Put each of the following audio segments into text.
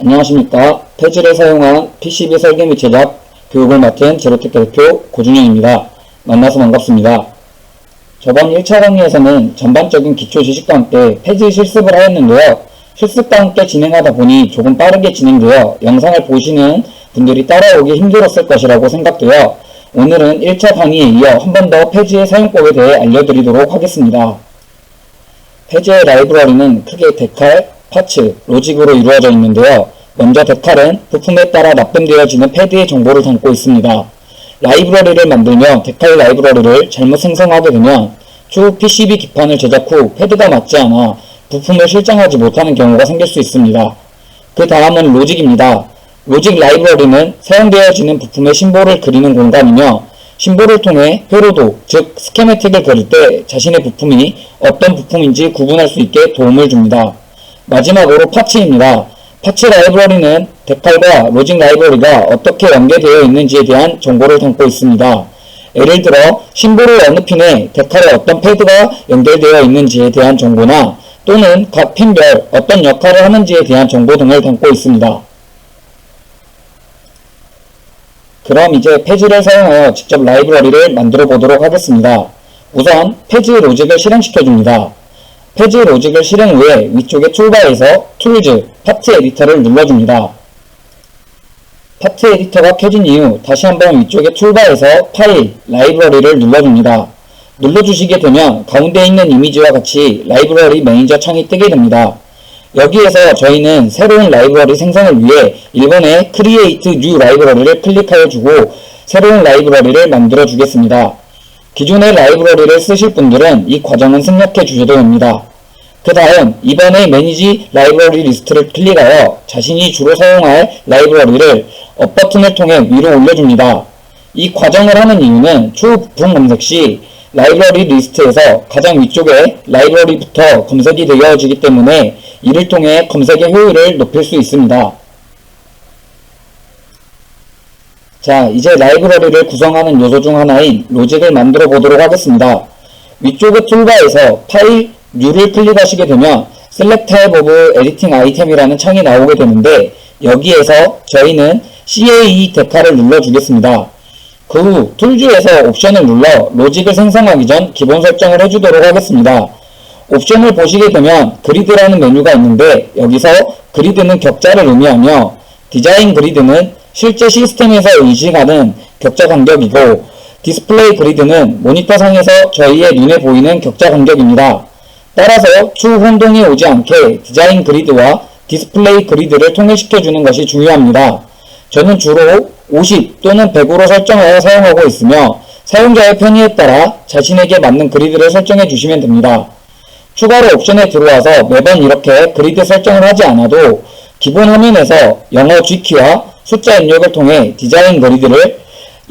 안녕하십니까. 패즐을 사용한 PCB 설계 및 제작 교육을 맡은 제로테크 대표 고준영입니다. 만나서 반갑습니다. 저번 1차 강의에서는 전반적인 기초 지식과 함께 패즐 실습을 하였는데요. 실습과 함께 진행하다 보니 조금 빠르게 진행되어 영상을 보시는 분들이 따라오기 힘들었을 것이라고 생각되어 오늘은 1차 강의에 이어 한 번 더 패즐의 사용법에 대해 알려드리도록 하겠습니다. 패즐의 라이브러리는 크게 데칼, 파츠, 로직으로 이루어져 있는데요. 먼저 데칼은 부품에 따라 납땜되어지는 패드의 정보를 담고 있습니다. 라이브러리를 만들며 데칼 라이브러리를 잘못 생성하게 되면 추후 PCB 기판을 제작 후 패드가 맞지 않아 부품을 실장하지 못하는 경우가 생길 수 있습니다. 그 다음은 로직입니다. 로직 라이브러리는 사용되어지는 부품의 심볼을 그리는 공간이며 심볼을 통해 회로도, 즉 스케매틱을 그릴 때 자신의 부품이 어떤 부품인지 구분할 수 있게 도움을 줍니다. 마지막으로 파츠입니다. 파츠 라이브러리는 데칼과 로직 라이브러리가 어떻게 연계되어 있는지에 대한 정보를 담고 있습니다. 예를 들어 심볼의 어느 핀에 데칼의 어떤 패드가 연결되어 있는지에 대한 정보나 또는 각 핀별 어떤 역할을 하는지에 대한 정보 등을 담고 있습니다. 그럼 이제 패즐을 사용하여 직접 라이브러리를 만들어 보도록 하겠습니다. 우선 패즈 로직을 실행시켜줍니다. 패즈 로직을 실행 후에 위쪽의 툴바에서 툴즈, 파트 에디터를 눌러줍니다. 파트 에디터가 켜진 이후 다시 한번 위쪽의 툴바에서 파일, 라이브러리를 눌러줍니다. 눌러주시게 되면 가운데 있는 이미지와 같이 라이브러리 매니저 창이 뜨게 됩니다. 여기에서 저희는 새로운 라이브러리 생성을 위해 1번의 Create New 라이브러리를 클릭하여 주고 새로운 라이브러리를 만들어 주겠습니다. 기존의 라이브러리를 쓰실 분들은 이 과정은 생략해 주셔도 됩니다. 그 다음 2번의 Manage 라이브러리 리스트를 클릭하여 자신이 주로 사용할 라이브러리를 업 버튼을 통해 위로 올려줍니다. 이 과정을 하는 이유는 추후 부품 검색 시 라이브러리 리스트에서 가장 위쪽에 라이브러리부터 검색이 되어지기 때문에 이를 통해 검색의 효율을 높일 수 있습니다. 자, 이제 라이브러리를 구성하는 요소 중 하나인 로직을 만들어 보도록 하겠습니다. 위쪽의 툴바에서 파일, New를 클릭하시게 되면 Select Type of Editing Item이라는 창이 나오게 되는데 여기에서 저희는 CAE 데칼을 눌러주겠습니다. 그 후 툴즈에서 옵션을 눌러 로직을 생성하기 전 기본 설정을 해주도록 하겠습니다. 옵션을 보시게 되면 그리드라는 메뉴가 있는데 여기서 그리드는 격자를 의미하며 디자인 그리드는 실제 시스템에서 인식하는 격자 간격이고 디스플레이 그리드는 모니터상에서 저희의 눈에 보이는 격자 간격입니다. 따라서 추후 혼동이 오지 않게 디자인 그리드와 디스플레이 그리드를 통일시켜주는 것이 중요합니다. 저는 주로 50 또는 100으로 설정하여 사용하고 있으며 사용자의 편의에 따라 자신에게 맞는 그리드를 설정해 주시면 됩니다. 추가로 옵션에 들어와서 매번 이렇게 그리드 설정을 하지 않아도 기본 화면에서 영어 G키와 숫자 입력을 통해 디자인 그리드를,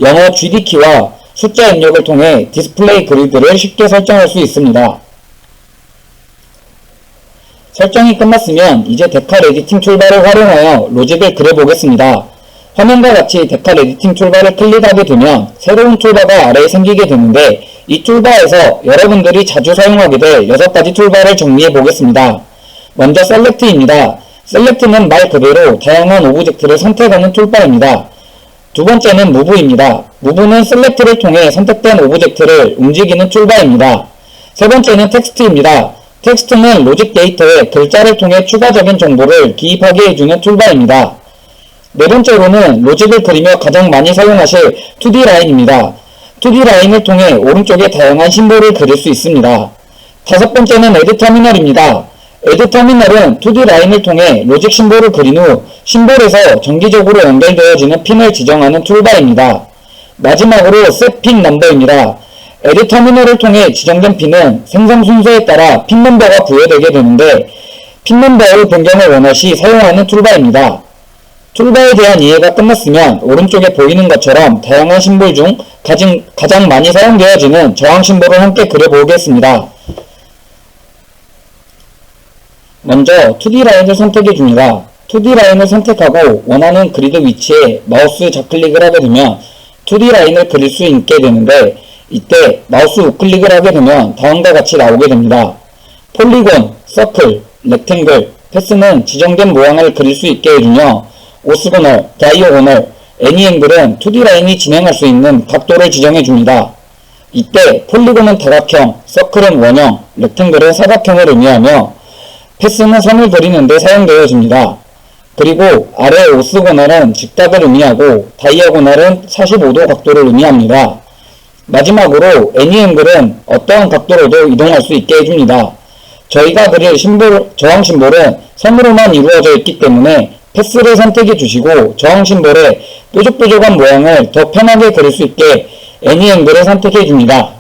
영어 GD키와 숫자 입력을 통해 디스플레이 그리드를 쉽게 설정할 수 있습니다. 설정이 끝났으면 이제 데칼 에디팅 툴바를 활용하여 로직을 그려보겠습니다. 화면과 같이 데칼 에디팅 툴바를 클릭하게 되면 새로운 툴바가 아래에 생기게 되는데 이 툴바에서 여러분들이 자주 사용하게 될 6가지 툴바를 정리해 보겠습니다. 먼저 셀렉트입니다. 셀렉트는 말 그대로 다양한 오브젝트를 선택하는 툴바입니다. 두 번째는 무브입니다. 무브는 셀렉트를 통해 선택된 오브젝트를 움직이는 툴바입니다. 세 번째는 텍스트입니다. 텍스트는 로직 데이터에 글자를 통해 추가적인 정보를 기입하게 해주는 툴바입니다. 네 번째로는 로직을 그리며 가장 많이 사용하실 2D 라인입니다. 2D 라인을 통해 오른쪽에 다양한 심볼을 그릴 수 있습니다. 다섯 번째는 에드 터미널입니다. 에드 터미널은 2D 라인을 통해 로직 심볼을 그린 후 심볼에서 정기적으로 연결되어지는 핀을 지정하는 툴바입니다. 마지막으로 셋 핀 넘버입니다. 에드 터미널을 통해 지정된 핀은 생성 순서에 따라 핀 넘버가 부여되게 되는데 핀 넘버의 변경을 원할 시 사용하는 툴바입니다. 툴바에 대한 이해가 끝났으면 오른쪽에 보이는 것처럼 다양한 심볼 중 가장 많이 사용되어지는 저항 심볼을 함께 그려보겠습니다. 먼저 2D 라인을 선택해 줍니다. 2D 라인을 선택하고 원하는 그리드 위치에 마우스 좌클릭을 하게 되면 2D 라인을 그릴 수 있게 되는데 이때 마우스 우클릭을 하게 되면 다음과 같이 나오게 됩니다. 폴리곤, 서클, 렉탱글, 패스는 지정된 모양을 그릴 수 있게 해주며 오스고널, 다이오고널, 애니앵글은 2D 라인이 진행할 수 있는 각도를 지정해줍니다. 이때 폴리곤은 다각형, 서클은 원형, 렉탱글은 사각형을 의미하며 패스는 선을 그리는데 사용되어집니다. 그리고 아래 오스고널은 직각을 의미하고 다이아고널은 45도 각도를 의미합니다. 마지막으로 애니앵글은 어떠한 각도로도 이동할 수 있게 해줍니다. 저희가 그릴 저항 심볼은 선으로만 이루어져 있기 때문에 패스를 선택해 주시고 저항 심볼의 뾰족뾰족한 모양을 더 편하게 그릴 수 있게 애니앵글을 선택해 줍니다.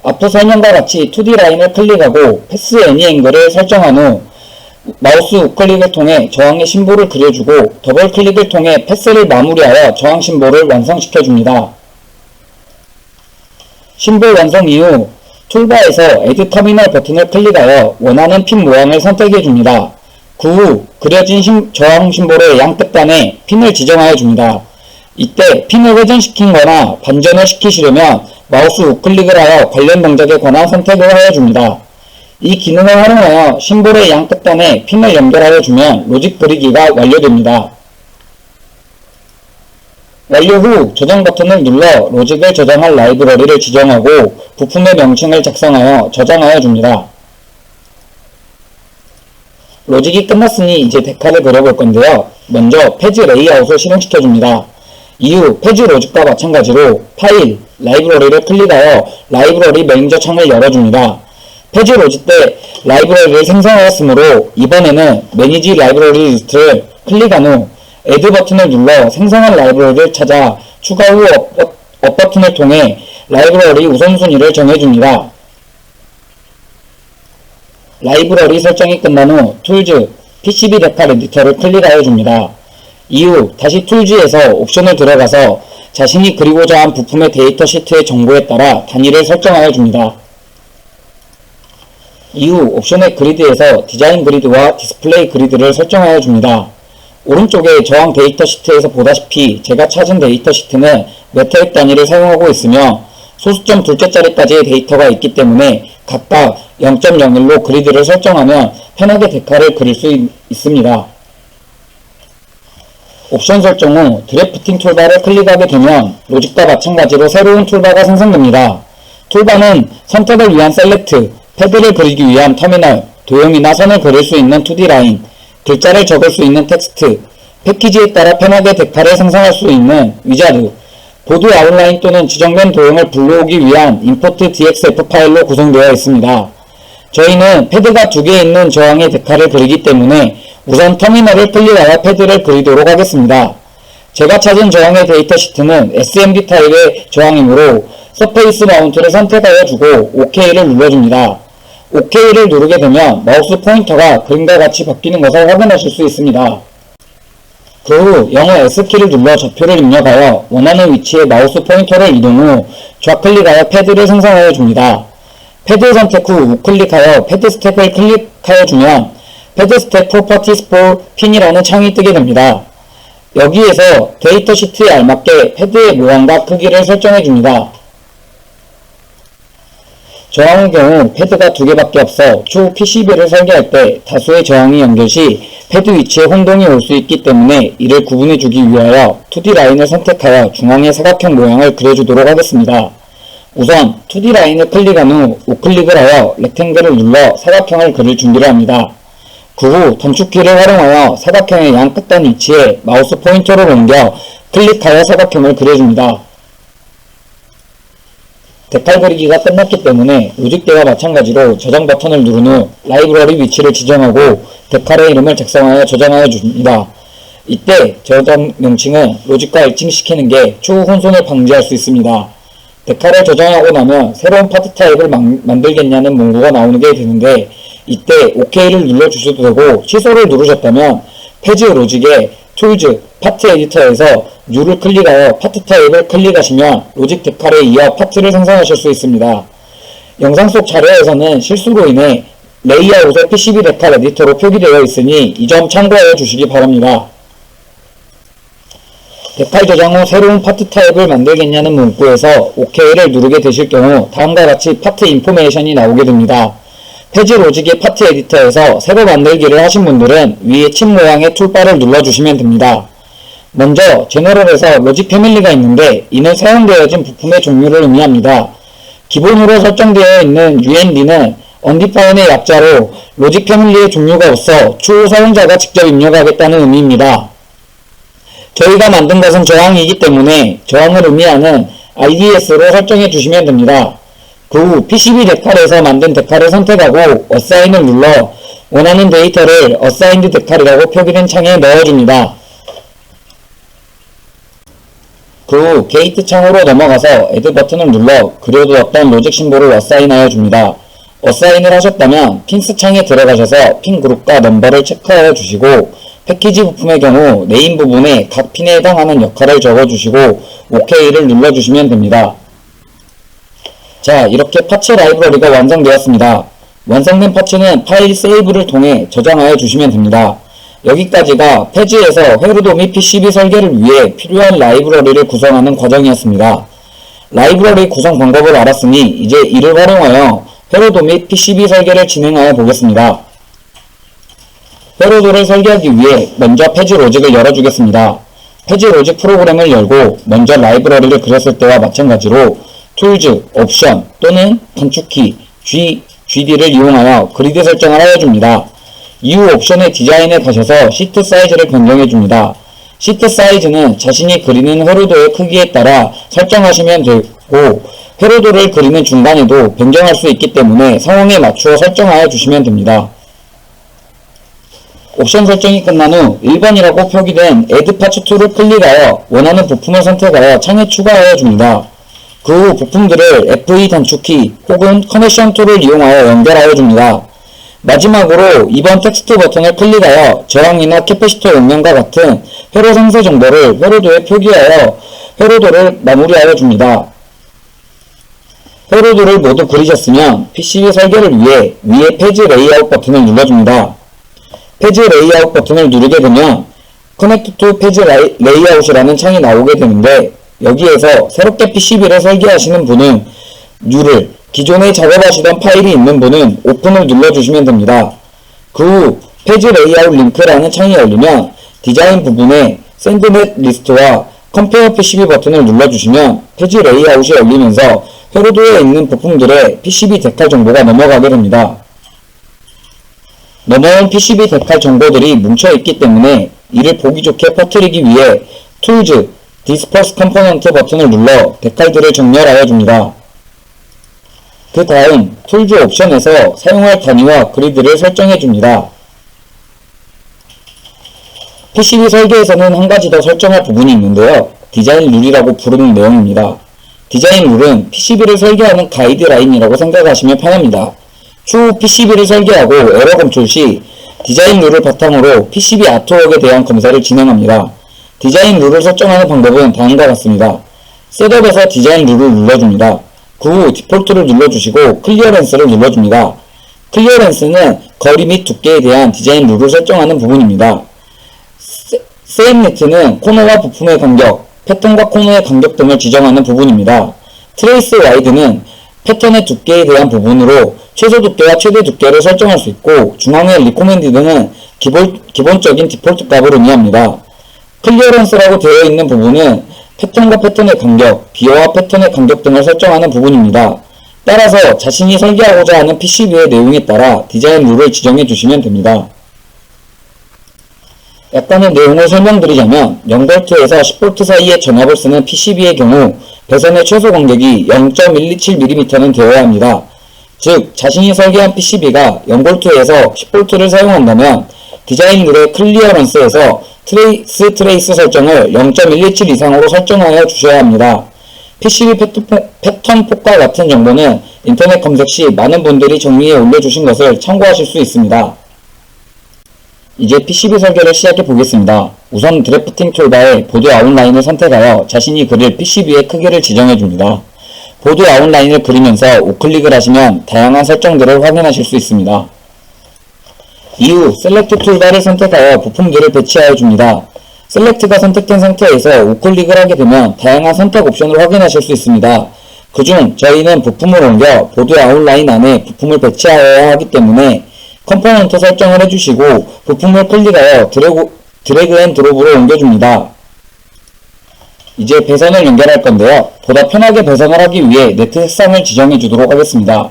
앞서 설명과 같이 2D 라인을 클릭하고 패스 애니앵글을 설정한 후 마우스 우클릭을 통해 저항의 심볼을 그려주고 더블 클릭을 통해 패스를 마무리하여 저항 심볼을 완성시켜줍니다. 심볼 완성 이후 툴바에서 Add 터미널 버튼을 클릭하여 원하는 핀 모양을 선택해줍니다. 그 후 그려진 저항 심볼의 양끝단에 핀을 지정하여 줍니다. 이때 핀을 회전시킨 거나 반전을 시키시려면 마우스 우클릭을 하여 관련 동작에 관한 선택을 하여 줍니다. 이 기능을 활용하여 심볼의 양끝단에 핀을 연결하여 주면 로직 그리기가 완료됩니다. 완료 후 저장 버튼을 눌러 로직을 저장할 라이브러리를 지정하고 부품의 명칭을 작성하여 저장하여 줍니다. 로직이 끝났으니 이제 데카를 그려볼 건데요. 먼저 페이지 레이아웃을 실행시켜 줍니다. 이후 페이지 로직과 마찬가지로 파일, 라이브러리를 클릭하여 라이브러리 매니저 창을 열어줍니다. 페이지 로직 때 라이브러리를 생성하였으므로 이번에는 매니지 라이브러리 리스트를 클릭한 후 Add 버튼을 눌러 생성한 라이브러리를 찾아 추가 후 업 버튼을 통해 라이브러리 우선순위를 정해줍니다. 라이브러리 설정이 끝난 후 툴즈, PCB 데카 에디터를 클릭하여 줍니다. 이후 다시 툴즈에서 옵션을 들어가서 자신이 그리고자 한 부품의 데이터 시트의 정보에 따라 단위를 설정하여 줍니다. 이후 옵션의 그리드에서 디자인 그리드와 디스플레이 그리드를 설정하여 줍니다. 오른쪽에 저항 데이터 시트에서 보다시피 제가 찾은 데이터 시트는 메트릭 단위를 사용하고 있으며 소수점 둘째 자리까지의 데이터가 있기 때문에 각각 0.01로 그리드를 설정하면 편하게 데카를 그릴 수 있습니다. 옵션 설정 후 드래프팅 툴바를 클릭하게 되면 로직과 마찬가지로 새로운 툴바가 생성됩니다. 툴바는 선택을 위한 셀렉트, 패드를 그리기 위한 터미널, 도형이나 선을 그릴 수 있는 2D 라인, 글자를 적을 수 있는 텍스트, 패키지에 따라 편하게 데카를 생성할 수 있는 위자드, 보드 아웃라인 또는 지정된 도형을 불러오기 위한 임포트 DXF 파일로 구성되어 있습니다. 저희는 패드가 2개 있는 저항의 데카를 그리기 때문에 우선 터미널을 클릭하여 패드를 그리도록 하겠습니다. 제가 찾은 저항의 데이터 시트는 SMD 타입의 저항이므로 서페이스 마운트를 선택하여 주고 OK를 눌러줍니다. OK를 누르게 되면 마우스 포인터가 그림과 같이 바뀌는 것을 확인하실 수 있습니다. 그 후 영어 S키를 눌러 좌표를 입력하여 원하는 위치에 마우스 포인터를 이동 후 좌클릭하여 패드를 생성하여 줍니다. 패드 선택 후 우클릭하여 패드 스택을 클릭하여 주면 패드 스택 프로퍼티스 for 핀이라는 창이 뜨게 됩니다. 여기에서 데이터 시트에 알맞게 패드의 모양과 크기를 설정해 줍니다. 저항의 경우 패드가 2개밖에 없어 추후 PCB를 설계할 때 다수의 저항이 연결 시 패드 위치에 혼동이 올 수 있기 때문에 이를 구분해 주기 위하여 2D 라인을 선택하여 중앙의 사각형 모양을 그려주도록 하겠습니다. 우선 2D 라인을 클릭한 후 우클릭을 하여 렉탱글을 눌러 사각형을 그릴 준비를 합니다. 그 후 단축키를 활용하여 사각형의 양 끝단 위치에 마우스 포인터를 옮겨 클릭하여 사각형을 그려줍니다. 데칼 그리기가 끝났기 때문에 로직 때와 마찬가지로 저장 버튼을 누른 후 라이브러리 위치를 지정하고 데칼의 이름을 작성하여 저장하여 줍니다. 이때 저장 명칭은 로직과 일치시키는 게 추후 혼선을 방지할 수 있습니다. 데칼을 저장하고 나면 새로운 파트 타입을 만들겠냐는 문구가 나오게 되는데 이때 OK를 눌러주셔도 되고 취소를 누르셨다면 페이지 로직의 툴즈, 파트 에디터에서 New를 클릭하여 파트 타입을 클릭하시면 로직 데칼에 이어 파트를 생성하실 수 있습니다. 영상 속 자료에서는 실수로 인해 레이아웃의 PCB 데칼 에디터로 표기되어 있으니 이 점 참고하여 주시기 바랍니다. 데칼 저장 후 새로운 파트 타입을 만들겠냐는 문구에서 OK를 누르게 되실 경우 다음과 같이 파트 인포메이션이 나오게 됩니다. 페이지 로직의 파트 에디터에서 새로 만들기를 하신 분들은 위에 칩 모양의 툴바를 눌러주시면 됩니다. 먼저 제너럴에서 로직 패밀리가 있는데 이는 사용되어진 부품의 종류를 의미합니다. 기본으로 설정되어 있는 UND는 언디파인의 약자로 로직 패밀리의 종류가 없어 추후 사용자가 직접 입력하겠다는 의미입니다. 저희가 만든 것은 저항이기 때문에 저항을 의미하는 IDS로 설정해 주시면 됩니다. 그 후 PCB 데칼에서 만든 데칼을 선택하고 어사인을 눌러 원하는 데이터를 어사인드 데칼이라고 표기된 창에 넣어줍니다. 그 후 게이트 창으로 넘어가서 애드 버튼을 눌러 그려두었던 로직 심볼을 어사인하여 줍니다. 어사인을 하셨다면 핀스 창에 들어가셔서 핀 그룹과 넘버를 체크하여 주시고 패키지 부품의 경우 네임 부분에 각 핀에 해당하는 역할을 적어주시고 OK를 눌러주시면 됩니다. 자, 이렇게 파츠 라이브러리가 완성되었습니다. 완성된 파츠는 파일 세이브를 통해 저장하여 주시면 됩니다. 여기까지가 페이지에서 회로도 및 PCB 설계를 위해 필요한 라이브러리를 구성하는 과정이었습니다. 라이브러리 구성 방법을 알았으니 이제 이를 활용하여 회로도 및 PCB 설계를 진행하여 보겠습니다. 회로도를 설계하기 위해 먼저 페이지 로직을 열어주겠습니다. 페이지 로직 프로그램을 열고 먼저 라이브러리를 그렸을 때와 마찬가지로 툴즈, 옵션 또는 단축키 GD를 이용하여 그리드 설정을 하여줍니다. 이후 옵션의 디자인에 가셔서 시트 사이즈를 변경해줍니다. 시트 사이즈는 자신이 그리는 회로도의 크기에 따라 설정하시면 되고 회로도를 그리는 중간에도 변경할 수 있기 때문에 상황에 맞추어 설정하여 주시면 됩니다. 옵션 설정이 끝난 후 1번이라고 표기된 Add Parts 툴을 클릭하여 원하는 부품을 선택하여 창에 추가하여 줍니다. 그 후 부품들을 FE 단축키 혹은 커넥션 툴을 이용하여 연결하여 줍니다. 마지막으로 2번 텍스트 버튼을 클릭하여 저항이나 캐패시터 용량과 같은 회로 상세 정보를 회로도에 표기하여 회로도를 마무리하여 줍니다. 회로도를 모두 그리셨으면 PCB 설계를 위해 위에 페이지 레이아웃 버튼을 눌러줍니다. 페이지 레이아웃 버튼을 누르게 되면 Connect to Page Layout이라는 창이 나오게 되는데 여기에서 새롭게 PCB를 설계하시는 분은 New를, 기존에 작업하시던 파일이 있는 분은 오픈을 눌러주시면 됩니다. 그 후 페이지 레이아웃 링크라는 창이 열리면 디자인 부분에 Send Net List와 Compare PCB 버튼을 눌러주시면 페이지 레이아웃이 열리면서 회로도에 있는 부품들의 PCB 데칼 정보가 넘어가게 됩니다. 넘어온 PCB 데칼 정보들이 뭉쳐있기 때문에 이를 보기 좋게 퍼뜨리기 위해 Tools, Disperse Component 버튼을 눌러 데칼들을 정렬하여 줍니다. 그 다음 툴즈 옵션에서 사용할 단위와 그리드를 설정해 줍니다. PCB 설계에서는 한 가지 더 설정할 부분이 있는데요. 디자인 룰이라고 부르는 내용입니다. 디자인 룰은 PCB를 설계하는 가이드라인이라고 생각하시면 편합니다. 추후 PCB를 설계하고 에러 검출 시 디자인 룰을 바탕으로 PCB 아트웍에 대한 검사를 진행합니다. 디자인 룰을 설정하는 방법은 다음과 같습니다. 셋업에서 디자인 룰을 눌러줍니다. 그 후 디폴트를 눌러주시고 클리어런스를 눌러줍니다. 클리어런스는 거리 및 두께에 대한 디자인 룰을 설정하는 부분입니다. 세임네트는 코너와 부품의 간격, 패턴과 코너의 간격 등을 지정하는 부분입니다. 트레이스 와이드는 패턴의 두께에 대한 부분으로 최소 두께와 최대 두께를 설정할 수 있고 중앙의 리코멘디드는 기본적인 디폴트 값을 의미합니다. 클리어런스라고 되어 있는 부분은 패턴과 패턴의 간격, 비어와 패턴의 간격 등을 설정하는 부분입니다. 따라서 자신이 설계하고자 하는 PCB의 내용에 따라 디자인 룰을 지정해 주시면 됩니다. 약간의 내용을 설명드리자면 0V에서 10V 사이의 전압을 쓰는 PCB의 경우 배선의 최소 간격이 0.127mm는 되어야 합니다. 즉 자신이 설계한 PCB가 0V에서 10V를 사용한다면 디자인 룰의 클리어런스에서 트레이스 설정을 0.127 이상으로 설정하여 주셔야 합니다. PCB 패턴 폭과 같은 정보는 인터넷 검색 시 많은 분들이 정리해 올려주신 것을 참고하실 수 있습니다. 이제 PCB 설계를 시작해 보겠습니다. 우선 드래프팅 툴바에 보드 아웃라인을 선택하여 자신이 그릴 PCB의 크기를 지정해 줍니다. 보드 아웃라인을 그리면서 우클릭을 하시면 다양한 설정들을 확인하실 수 있습니다. 이후 셀렉트 툴바를 선택하여 부품들을 배치하여 줍니다. 셀렉트가 선택된 상태에서 우클릭을 하게 되면 다양한 선택 옵션을 확인하실 수 있습니다. 그중 저희는 부품을 옮겨 보드 아웃라인 안에 부품을 배치하여야 하기 때문에 컴포넌트 설정을 해주시고 부품을 클릭하여 드래그 앤 드롭으로 옮겨줍니다. 이제 배선을 연결할 건데요. 보다 편하게 배선을 하기 위해 네트 색상을 지정해 주도록 하겠습니다.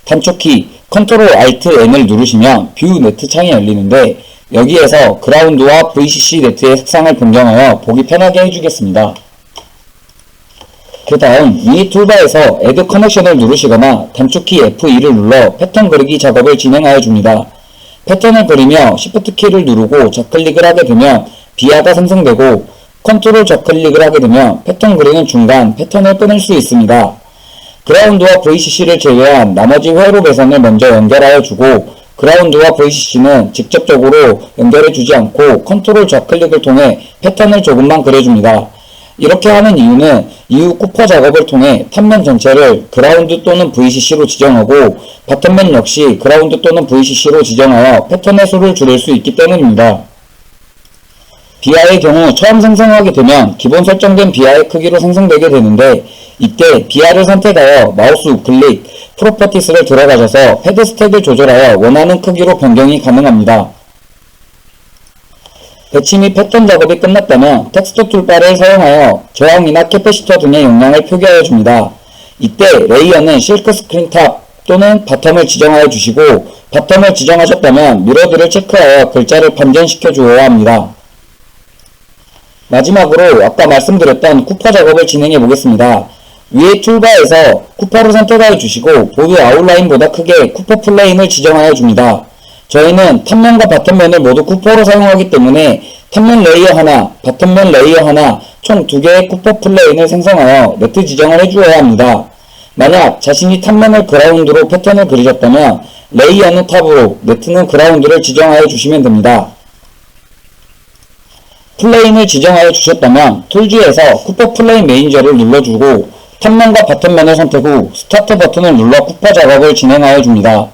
단축키 Ctrl Alt N을 누르시면 뷰 네트 창이 열리는데 여기에서 그라운드와 VCC 네트의 색상을 변경하여 보기 편하게 해주겠습니다. 그 다음 위 툴바에서 Add Connection을 누르시거나 단축키 F2를 눌러 패턴 그리기 작업을 진행하여 줍니다. 패턴을 그리며 Shift 키를 누르고 좌클릭을 하게 되면 비아가 생성되고 컨트롤 좌클릭을 하게 되면 패턴 그리는 중간 패턴을 끊을 수 있습니다. 그라운드와 VCC를 제외한 나머지 회로 배선을 먼저 연결하여 주고 그라운드와 VCC는 직접적으로 연결해 주지 않고 컨트롤 좌클릭을 통해 패턴을 조금만 그려줍니다. 이렇게 하는 이유는 이후 쿠퍼 작업을 통해 탑면 전체를 그라운드 또는 VCC로 지정하고 바텀면 역시 그라운드 또는 VCC로 지정하여 패턴의 수를 줄일 수 있기 때문입니다. 비아의 경우 처음 생성하게 되면 기본 설정된 비아의 크기로 생성되게 되는데 이때 비아를 선택하여 마우스 우클릭, 프로퍼티스를 들어가셔서 헤드 스택을 조절하여 원하는 크기로 변경이 가능합니다. 배치 및 패턴 작업이 끝났다면 텍스트 툴바를 사용하여 저항이나 캐패시터 등의 용량을 표기하여 줍니다. 이때 레이어는 실크 스크린 탑 또는 바텀을 지정하여 주시고 바텀을 지정하셨다면 미러들을 체크하여 글자를 반전시켜 주어야 합니다. 마지막으로 아까 말씀드렸던 쿠퍼 작업을 진행해 보겠습니다. 위의 툴바에서 쿠퍼를 선택하여 주시고 보드 아웃라인보다 크게 쿠퍼 플레인을 지정하여 줍니다. 저희는 탑면과 바텀면을 모두 쿠퍼로 사용하기 때문에 탑면 레이어 하나, 바텀면 레이어 하나 총 2개의 쿠퍼 플레인을 생성하여 네트 지정을 해주어야 합니다. 만약 자신이 탑면을 그라운드로 패턴을 그리셨다면 레이어는 탑으로, 네트는 그라운드를 지정하여 주시면 됩니다. 플레인을 지정하여 주셨다면 툴즈에서 쿠퍼 플레인 매니저를 눌러주고 탑면과 바텀면을 선택 후 스타트 버튼을 눌러 쿠퍼 작업을 진행하여 줍니다.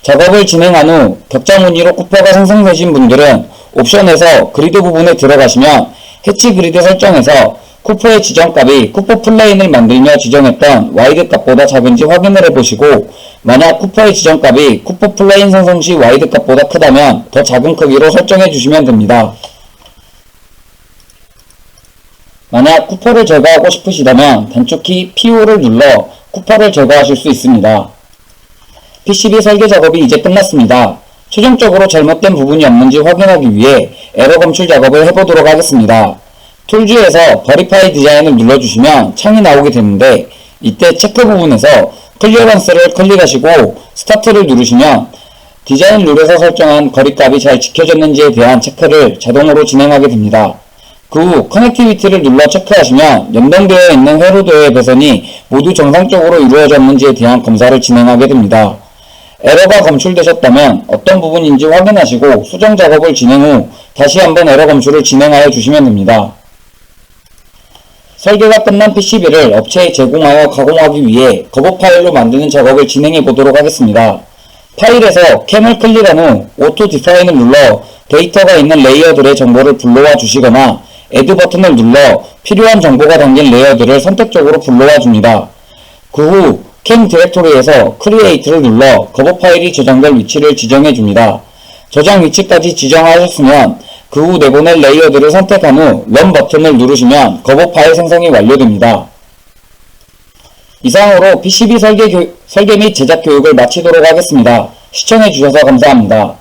작업을 진행한 후 격자 무늬로 쿠퍼가 생성되신 분들은 옵션에서 그리드 부분에 들어가시면 해치 그리드 설정에서 쿠퍼의 지정값이 쿠퍼 플레인을 만들며 지정했던 와이드 값보다 작은지 확인을 해보시고 만약 쿠퍼의 지정값이 쿠퍼 플레인 생성 시 와이드 값보다 크다면 더 작은 크기로 설정해 주시면 됩니다. 만약 쿠퍼를 제거하고 싶으시다면 단축키 P5를 눌러 쿠퍼를 제거하실 수 있습니다. PCB 설계 작업이 이제 끝났습니다. 최종적으로 잘못된 부분이 없는지 확인하기 위해 에러 검출 작업을 해보도록 하겠습니다. 툴즈에서 버리파이 디자인을 눌러주시면 창이 나오게 되는데 이때 체크 부분에서 클리어런스를 클릭하시고 스타트를 누르시면 디자인 룰에서 설정한 거리값이 잘 지켜졌는지에 대한 체크를 자동으로 진행하게 됩니다. 그 후 커넥티비티를 눌러 체크하시면 연동되어 있는 회로도의 배선이 모두 정상적으로 이루어졌는지에 대한 검사를 진행하게 됩니다. 에러가 검출되셨다면 어떤 부분인지 확인하시고 수정 작업을 진행 후 다시 한번 에러 검출을 진행하여 주시면 됩니다. 설계가 끝난 PCB를 업체에 제공하여 가공하기 위해 거버 파일로 만드는 작업을 진행해 보도록 하겠습니다. 파일에서 캠을 클릭한 후 Auto Define을 눌러 데이터가 있는 레이어들의 정보를 불러와 주시거나 Add 버튼을 눌러 필요한 정보가 담긴 레이어들을 선택적으로 불러와 줍니다. 그 후 캠 디렉토리에서 Create를 눌러 거버 파일이 저장될 위치를 지정해 줍니다. 저장 위치까지 지정하셨으면 그 후 내보낼 레이어들을 선택한 후 Run 버튼을 누르시면 거버 파일 생성이 완료됩니다. 이상으로 PCB 설계 및 제작 교육을 마치도록 하겠습니다. 시청해 주셔서 감사합니다.